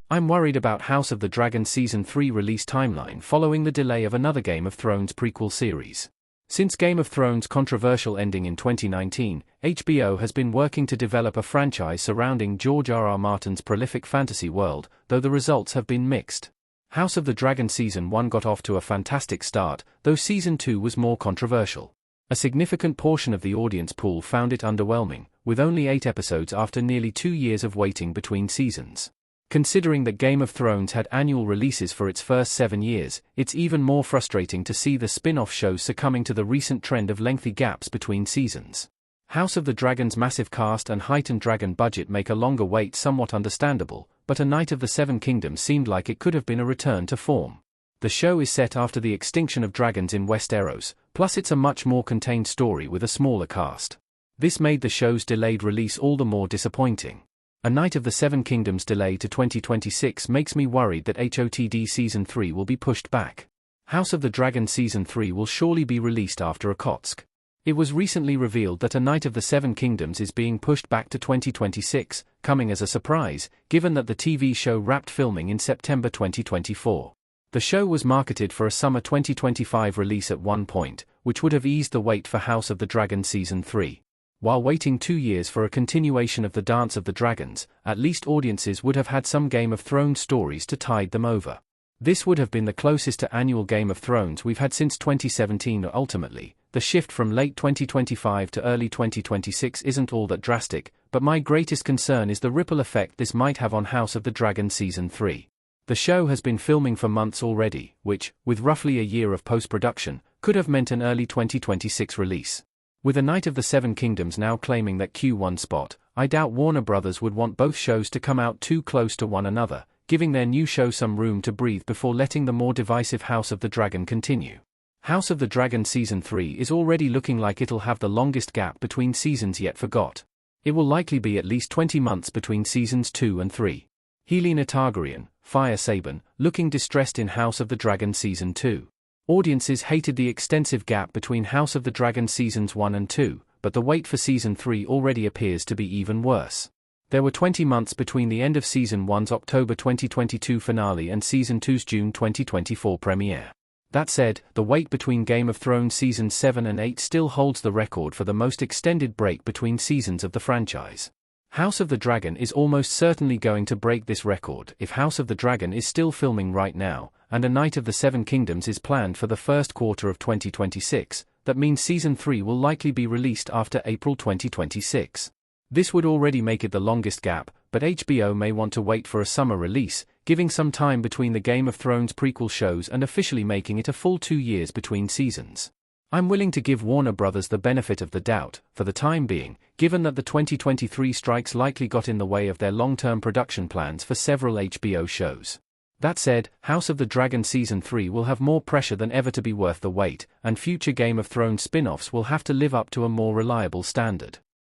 I'm worried about House of the Dragon Season 3 release timeline following the delay of another Game of Thrones prequel series. Since Game of Thrones' controversial ending in 2019, HBO has been working to develop a franchise surrounding George R.R. Martin's prolific fantasy world, though the results have been mixed. House of the Dragon Season 1 got off to a fantastic start, though Season 2 was more controversial. A significant portion of the audience pool found it underwhelming, with only 8 episodes after nearly 2 years of waiting between seasons. Considering that Game of Thrones had annual releases for its first 7 years, it's even more frustrating to see the spin-off shows succumbing to the recent trend of lengthy gaps between seasons. House of the Dragon's massive cast and heightened dragon budget make a longer wait somewhat understandable, but A Knight of the Seven Kingdoms seemed like it could have been a return to form. The show is set after the extinction of dragons in Westeros, plus it's a much more contained story with a smaller cast. This made the show's delayed release all the more disappointing. A Knight of the Seven Kingdoms delay to 2026 makes me worried that HOTD Season 3 will be pushed back. House of the Dragon Season 3 will surely be released after Akotsk. It was recently revealed that A Knight of the Seven Kingdoms is being pushed back to 2026, coming as a surprise, given that the TV show wrapped filming in September 2024. The show was marketed for a summer 2025 release at one point, which would have eased the wait for House of the Dragon Season 3. While waiting 2 years for a continuation of the Dance of the Dragons, at least audiences would have had some Game of Thrones stories to tide them over. This would have been the closest to annual Game of Thrones we've had since 2017. Ultimately, the shift from late 2025 to early 2026 isn't all that drastic, but my greatest concern is the ripple effect this might have on House of the Dragon Season 3. The show has been filming for months already, which, with roughly a year of post-production, could have meant an early 2026 release. With A Knight of the Seven Kingdoms now claiming that Q1 spot, I doubt Warner Brothers would want both shows to come out too close to one another, giving their new show some room to breathe before letting the more divisive House of the Dragon continue. House of the Dragon Season 3 is already looking like it'll have the longest gap between seasons yet forgot. It will likely be at least 20 months between seasons 2 and 3. Helena Targaryen, Fire Sabin, looking distressed in House of the Dragon Season 2. Audiences hated the extensive gap between House of the Dragon Seasons 1 and 2, but the wait for Season 3 already appears to be even worse. There were 20 months between the end of Season 1's October 2022 finale and Season 2's June 2024 premiere. That said, the wait between Game of Thrones Seasons 7 and 8 still holds the record for the most extended break between seasons of the franchise. House of the Dragon is almost certainly going to break this record if House of the Dragon is still filming right now, and A Knight of the Seven Kingdoms is planned for the first quarter of 2026, that means Season 3 will likely be released after April 2026. This would already make it the longest gap, but HBO may want to wait for a summer release, giving some time between the Game of Thrones prequel shows and officially making it a full 2 years between seasons. I'm willing to give Warner Brothers the benefit of the doubt, for the time being, given that the 2023 strikes likely got in the way of their long-term production plans for several HBO shows. That said, House of the Dragon Season 3 will have more pressure than ever to be worth the wait, and future Game of Thrones spin-offs will have to live up to a more reliable standard.